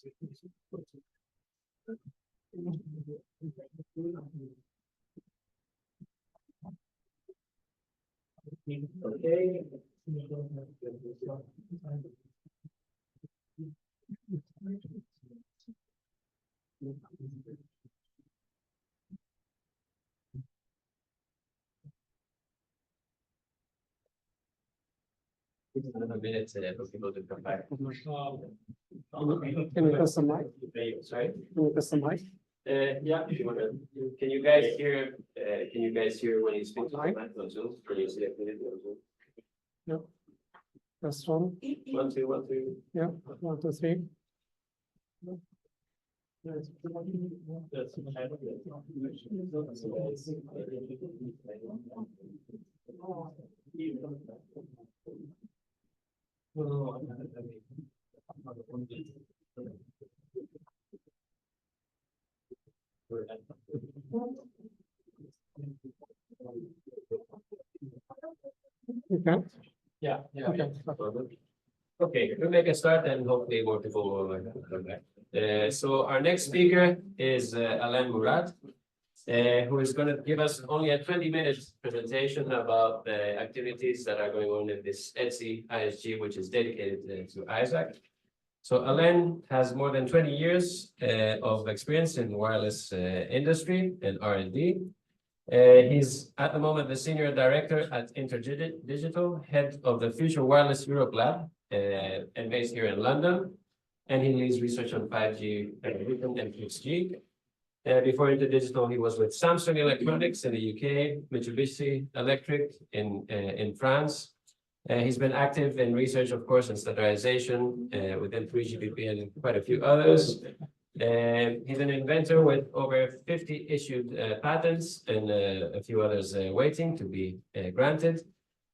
Okay. Another minute for people to come back. Can we press the mic? Sorry. Can we press the mic? Yeah, if you want to. Can you guys hear? Can you guys hear when you speak to the mic on Zoom? Can you see it on Zoom? Yeah. Press one. 1, 2, 1, 2. Yeah. 1, 2, 3. Okay. Yeah. Okay. Okay, we'll make a start and hopefully more people will come back. So our next speaker is Alain Mourad, who is going to give us only a 20-minute presentation about the activities that are going on in this ETSI ISG, which is dedicated to ISAC. So Alain has more than 20 years of experience in wireless industry and R&D. He's at the moment the Senior Director at InterDigital, head of the Future Wireless Europe Lab, and based here in London. And he leads research on 5G and 6G. Before InterDigital, he was with Samsung Electronics in the UK, Mitsubishi Electric in France. He's been active in research, of course, and standardization within 3GPP and quite a few others. He's an inventor with over 50 issued patents and a few others waiting to be granted.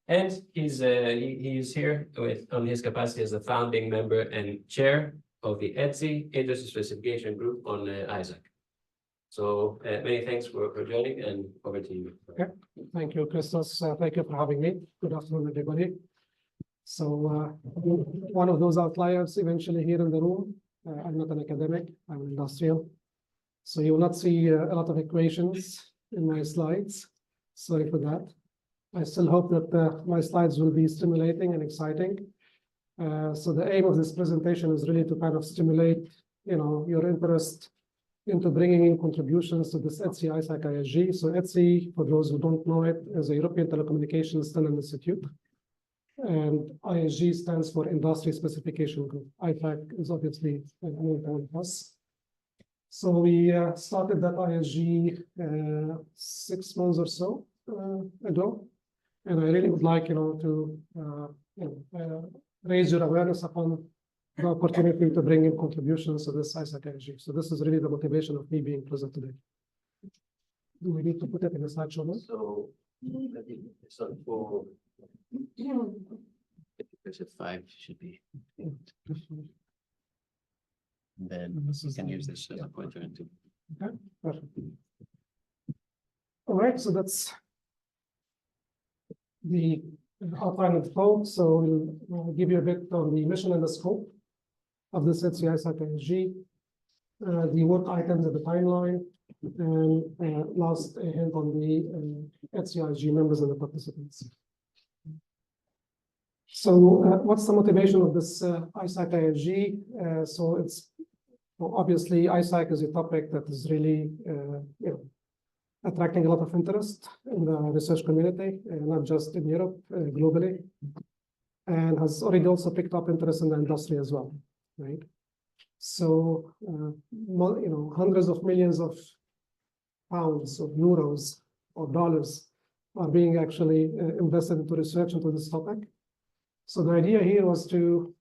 And he's here on his capacity as the founding member and chair of the ETSI Industry Specification Group on ISAC. So many thanks for joining, and over to you. Okay. Thank you, Christos. Thank you for having me. Good afternoon, everybody. So one of those outliers eventually here in the room. I'm not an academic, I'm an industrial. So you will not see a lot of equations in my slides. Sorry for that. I still hope that my slides will be stimulating and exciting. So the aim of this presentation is really to kind of stimulate, your interest into bringing in contributions to this ETSI ISAC ISG. So ETSI, for those who don't know it, is a European Telecommunications Standard Institute. And ISG stands for Industry Specification Group. ISAC is obviously an old us. So we started that ISG 6 months or so ago. And I really would like, to raise your awareness upon the opportunity to bring in contributions to this ISAC ISG. So this is really the motivation of me being present today. Do we need to put it in a slideshow? So I think it's on for. There's a 5 should be. And then you can use this as a pointer into. Okay, perfect. All right, so that's the outline of the code. So we'll give you a bit on the mission and the scope of this ETSI ISAC ISG, the work items of the timeline, and last a hint on the ETSI ISG members and the participants. So what's the motivation of this ISAC ISG? So it's obviously ISAC is a topic that is really attracting a lot of interest in the research community, not just in Europe, globally, and has already also picked up interest in the industry as well, right? So hundreds of millions of pounds, or euros, or dollars are being actually invested into research into this topic. So the idea here was to,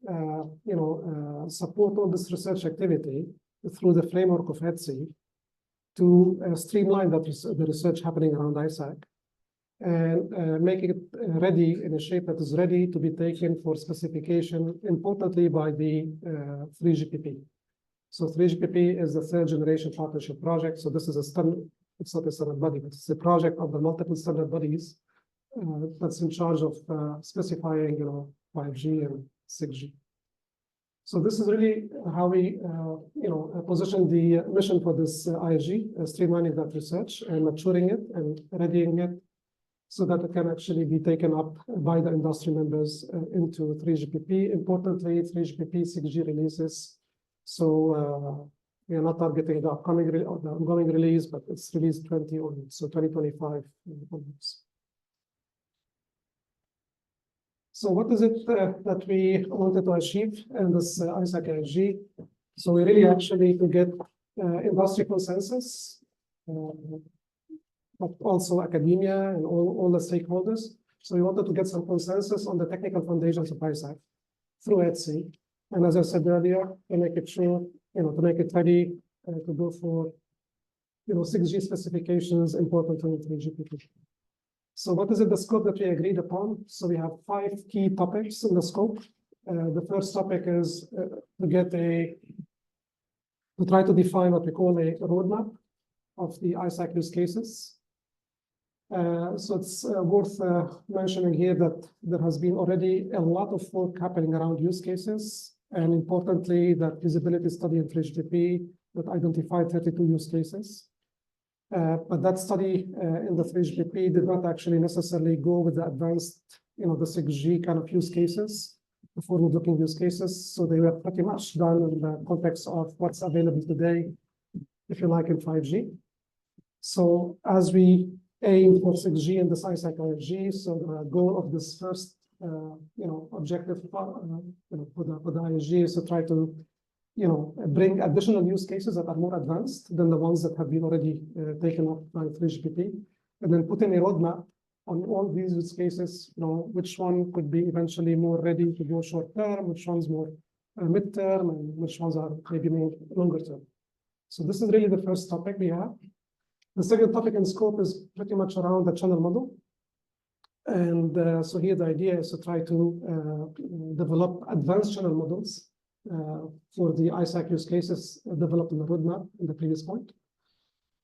support all this research activity through the framework of ETSI to streamline the research happening around ISAC and make it ready in a shape that is ready to be taken for specification, importantly by the 3GPP. So 3GPP is the 3rd generation partnership project. So this is it's not a standard body, but it's a project of the multiple standard bodies that's in charge of specifying, 5G and 6G. So this is really how we, position the mission for this ISG, streamlining that research and maturing it and readying it so that it can actually be taken up by the industry members into 3GPP. Importantly, 3GPP 6G releases. So we are not targeting the upcoming or the ongoing release, but it's release 20 onwards, so 2025 onwards. So what is it that we wanted to achieve in this ISAC ISG? So we really actually to get industry consensus, but also academia and all the stakeholders. So we wanted to get some consensus on the technical foundations of ISAC through ETSI. And as I said earlier, to make it sure, to make it ready to go for, 6G specifications important to 3GPP. So what is it, the scope that we agreed upon? So we have 5 key topics in the scope. The first topic is to try to define what we call a roadmap of the ISAC use cases. So it's worth mentioning here that there has been already a lot of work happening around use cases, and importantly, that feasibility study in 3GPP that identified 32 use cases. But that study in the 3GPP did not actually necessarily go with the advanced, the 6G kind of use cases, the forward-looking use cases. So they were pretty much done in the context of what's available today, if you like, in 5G. So as we aim for 6G in this ISAC ISG, so the goal of this first, objective, for the ISG is to try to, bring additional use cases that are more advanced than the ones that have been already taken up by 3GPP, and then put in a roadmap on all these use cases, which one could be eventually more ready to go short term, which one's more mid-term, and which ones are maybe more longer term. So this is really the first topic we have. The second topic in scope is pretty much around the channel model. And so here the idea is to try to develop advanced channel models for the ISAC use cases developed in the roadmap in the previous point.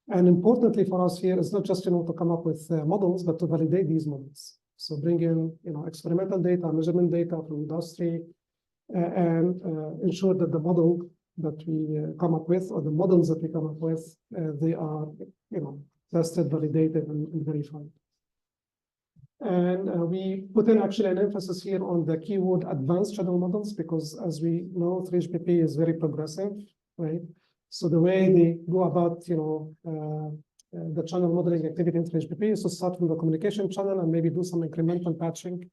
And importantly for us here is not just to come up with models, but to validate these models. So bring in experimental data, measurement data from industry, and ensure that the model that we come up with, or the models that we come up with, they are tested, validated, and verified. And we put in actually an emphasis here on the keyword advanced channel models, because as we know, 3GPP is very progressive, right? So the way they go about, the channel modeling activity in 3GPP is to start from the communication channel and maybe do some incremental patching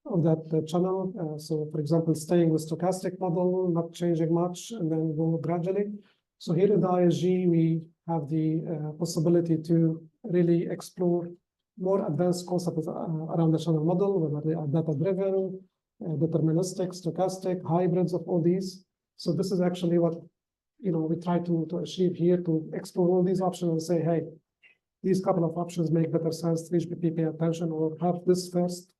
of that channel. So for example, staying with stochastic model, not changing much, and then go gradually. So here in the ISG, we have the possibility to really explore more advanced concepts around the channel model, whether they are data-driven, deterministic, stochastic, hybrids of all these. So this is actually what we try to achieve here, to explore all these options and say, hey, these couple of options make better sense, 3GPP, pay attention, or have this first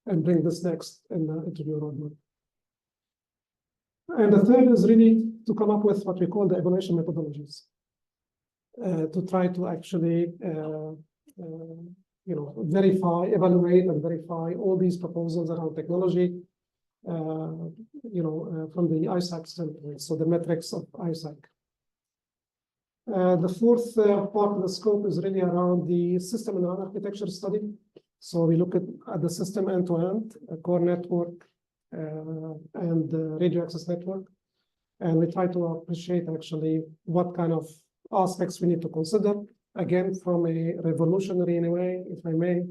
and bring this next into your roadmap. And the third is really to come up with what we call the evaluation methodologies, to try to actually evaluate and verify all these proposals around technology, from the ISAC standpoint, so the metrics of ISAC. The fourth part of the scope is really around the system and architecture study. So we look at the system end-to-end, core network, and radio access network. And we try to appreciate actually what kind of aspects we need to consider, again, from a revolutionary in a way, if I may,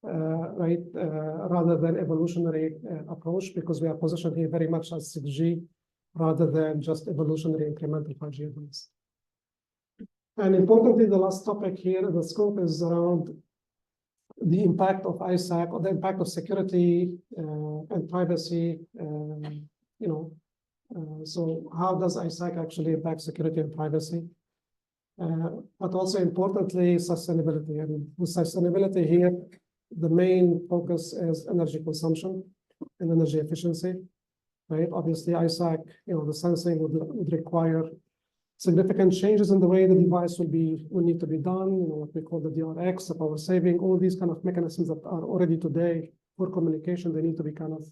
rather than evolutionary approach, because we are positioned here very much as 6G rather than just evolutionary incremental 5G advance. And importantly, the last topic here in the scope is around the impact of ISAC, or the impact of security and privacy. So how does ISAC actually impact security and privacy? But also importantly, sustainability. And with sustainability here, the main focus is energy consumption and energy efficiency, right? Obviously, ISAC, the sensing would require significant changes in the way the device will need to be done, what we call the DRX, the power saving, all these kind of mechanisms that are already today for communication, they need to be kind of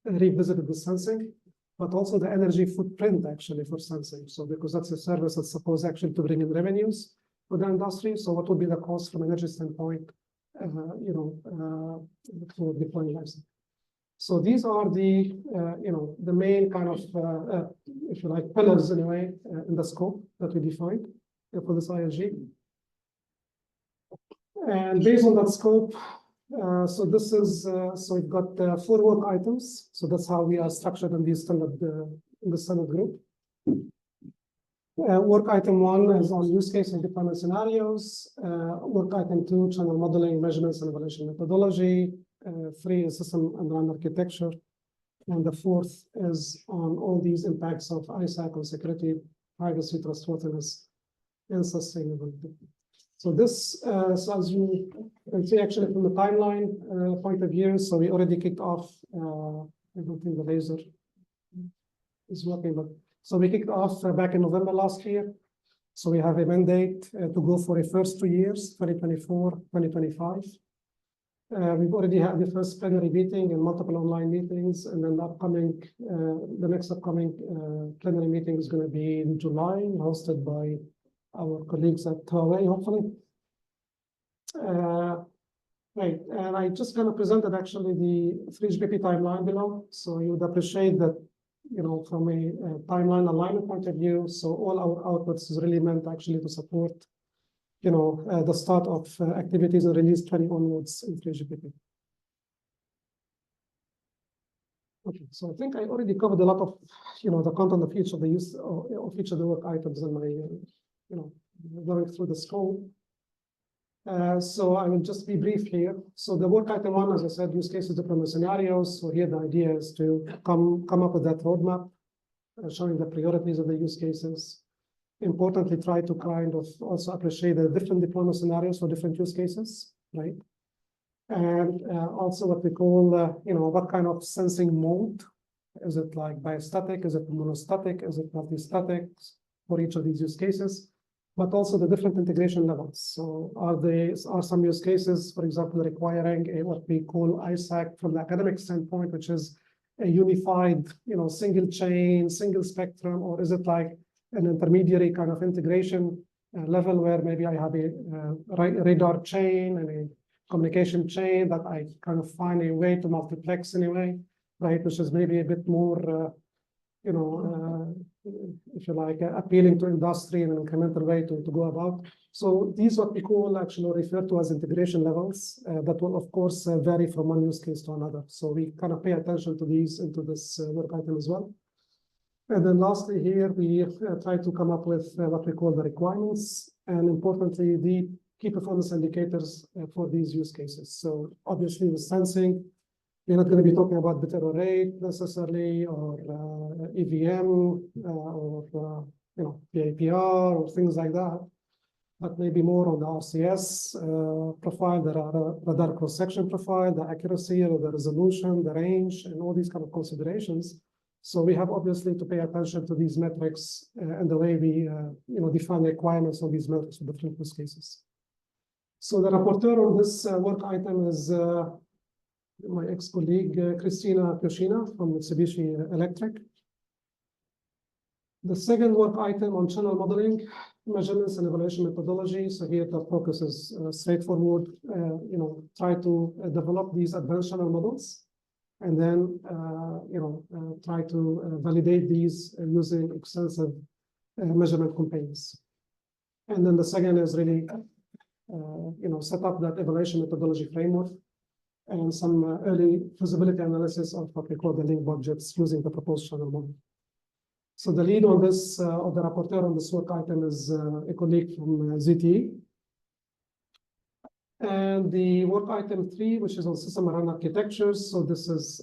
revisited with sensing. but also the energy footprint actually for sensing. So because that's a service that's supposed actually to bring in revenues for the industry. So what would be the cost from an energy standpoint, for deploying ISAC? So these are the, the main kind of, if you like, pillars in a way in the scope that we defined for this ISG. And based on that scope, so this is, so we've got 4 work items. So that's how we are structured in these standard, in the standard group. Work item 1 is on use case and deployment scenarios. Work item 2, channel modeling, measurements, and evaluation methodology. 3 is system and run architecture. And the 4th is on all these impacts of ISAC on security, privacy, trustworthiness, and sustainability. So this, so as you can see actually from the timeline point of view, so we already kicked off, I don't think the laser is working, but so we kicked off back in November last year. So we have a mandate to go for a first 2 years, 2024, 2025. We've already had the first plenary meeting and multiple online meetings, and then the next upcoming plenary meeting is going to be in July, hosted by our colleagues at Huawei, hopefully. Right, and I just kind of presented actually the 3GPP timeline below. So you would appreciate that, from a timeline alignment point of view. So all our outputs is really meant actually to support, the start of activities and release 20 onwards in 3GPP. Okay, so I think I already covered a lot of, the content of each of the use of each of the work items in my, going through the scope. So I will just be brief here. So the work item 1, as I said, use cases, deployment scenarios. So here the idea is to come up with that roadmap, showing the priorities of the use cases. Importantly, try to kind of also appreciate the different deployment scenarios for different use cases, right? And also what we call, what kind of sensing mode. Is it like biostatic? Is it monostatic? Is it multistatic for each of these use cases? But also the different integration levels. So are some use cases, for example, requiring what we call ISAC from the academic standpoint, which is a unified, single chain, single spectrum, or is it like an intermediary kind of integration level where maybe I have a radar chain and a communication chain that I kind of find a way to multiplex anyway, right? Which is maybe a bit more, if you like, appealing to industry in an incremental way to go about. So these what we call actually refer to as integration levels that will of course vary from one use case to another. So we kind of pay attention to these into this work item as well. And then lastly here, we try to come up with what we call the requirements and importantly, the key performance indicators for these use cases. So obviously with sensing, we're not going to be talking about bit error rate necessarily, or EVM, or PAPR, or things like that, but maybe more on the RCS profile, the radar cross-section profile, the accuracy, or the resolution, the range, and all these kind of considerations. So we have obviously to pay attention to these metrics and the way we define the requirements of these metrics for different use cases. So the rapporteur on this work item is my ex-colleague, Christina Kyoshina from Mitsubishi Electric. The second work item on channel modeling, measurements and evaluation methodology. So here the focus is straightforward, try to develop these advanced channel models and then, try to validate these using extensive measurement campaigns. And then the second is really, set up that evaluation methodology framework and some early feasibility analysis of what we call the link budgets using the proposed channel model. So the lead on this, or the rapporteur on this work item is a colleague from ZTE. And the work item 3, which is on system around architectures. So this is,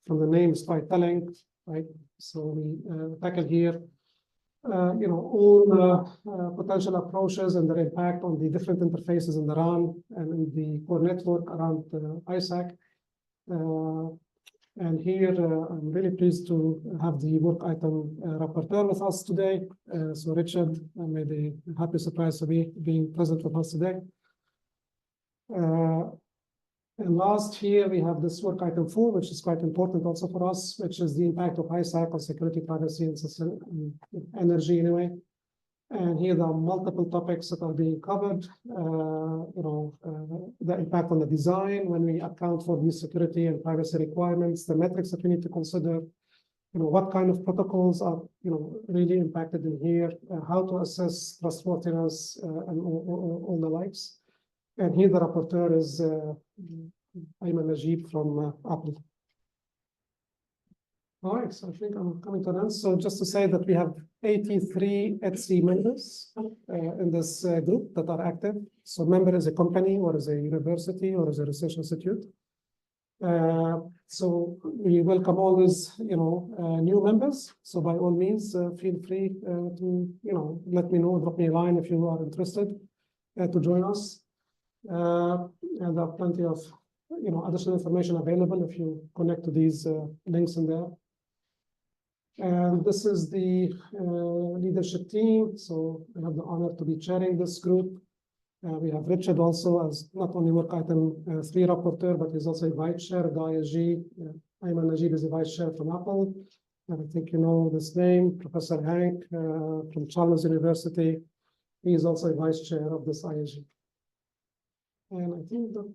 from the name, it's quite telling, right? So we tackle here, all potential approaches and their impact on the different interfaces in the RAN and in the core network around ISAC. And here, I'm really pleased to have the work item rapporteur with us today. So Richard, I made a happy surprise to be being present with us today. And last here, we have this work item 4, which is quite important also for us, which is the impact of ISAC on security, privacy, and energy anyway. And here there are multiple topics that are being covered. The impact on the design when we account for these security and privacy requirements, the metrics that we need to consider, what kind of protocols are, really impacted in here, how to assess trustworthiness, and all the likes. And here the rapporteur is Ayman from Apple. All right, so I think I'm coming to an end. So just to say that we have 83 ETSI members in this group that are active. So member is a company or is a university or is a research institute. So we welcome always, new members. So by all means, feel free to, let me know, drop me a line if you are interested to join us. And there are plenty of, additional information available if you connect to these links in there. And this is the leadership team. So I have the honor to be chairing this group. We have Richard also as not only work item 3 rapporteur, but he's also a vice chair of the ISG. Ayman Najib is a vice chair from Apple. And I think you know this name, Professor Hank from Charles University. He is also a vice chair of this ISG. And I think that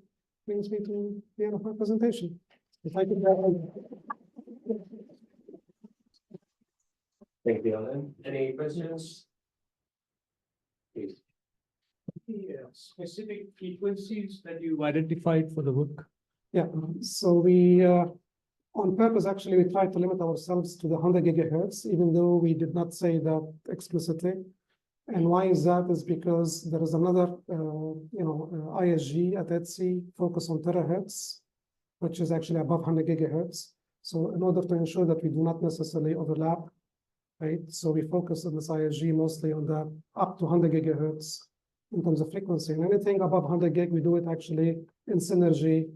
brings me to the end of my presentation. If I could Thank you, Alain. Any questions? Please. The specific frequencies that you identified for the work? Yeah, so we, on purpose, actually, we tried to limit ourselves to the 100 gigahertz, even though we did not say that explicitly. And why is that? Is because there is another, ISG at ETSI focus on terahertz, which is actually above 100 gigahertz. So in order to ensure that we do not necessarily overlap, right? So we focus on this ISG mostly on that up to 100 gigahertz in terms of frequency. And anything above 100 gig, we do it actually in synergy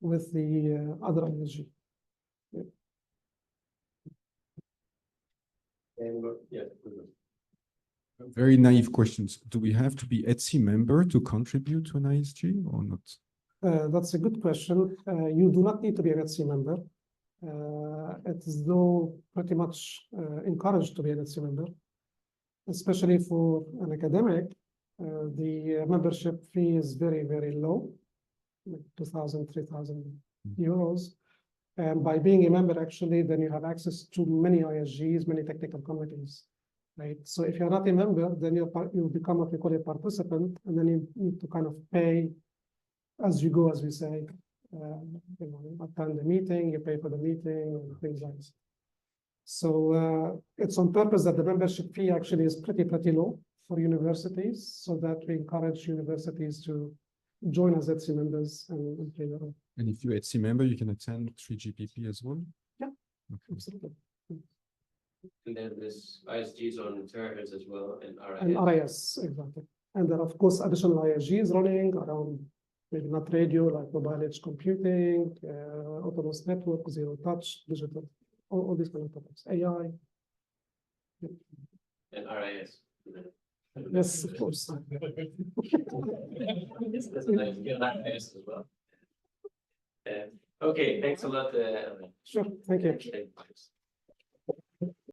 with the other ISG. Yeah. And yeah. Very naive questions. Do we have to be ETSI member to contribute to an ISG or not? That's a good question. You do not need to be an ETSI member. It is though pretty much encouraged to be an ETSI member, especially for an academic. The membership fee is very, very low, like 2,000, 3,000 euros. And by being a member, actually, then you have access to many ISGs, many technical committees, right? So if you're not a member, then you become what we call a participant, and then you need to kind of pay as you go, as we say. Attend the meeting, you pay for the meeting, and things like this. So it's on purpose that the membership fee actually is pretty low for universities, so that we encourage universities to join as ETSI members and play their role. And if you're ETSI member, you can attend 3GPP as well? Yeah, okay. Absolutely. And then this ISGs on terahertz as well, and RIS. And RIS, exactly. And there are, of course, additional ISGs running around, maybe not radio, like mobile edge computing, autonomous network, zero touch, digital, all these kind of topics, AI. And RIS. Yes, of course. That's a nice RIS as well. Okay, thanks a lot. Sure, thank you. Thanks.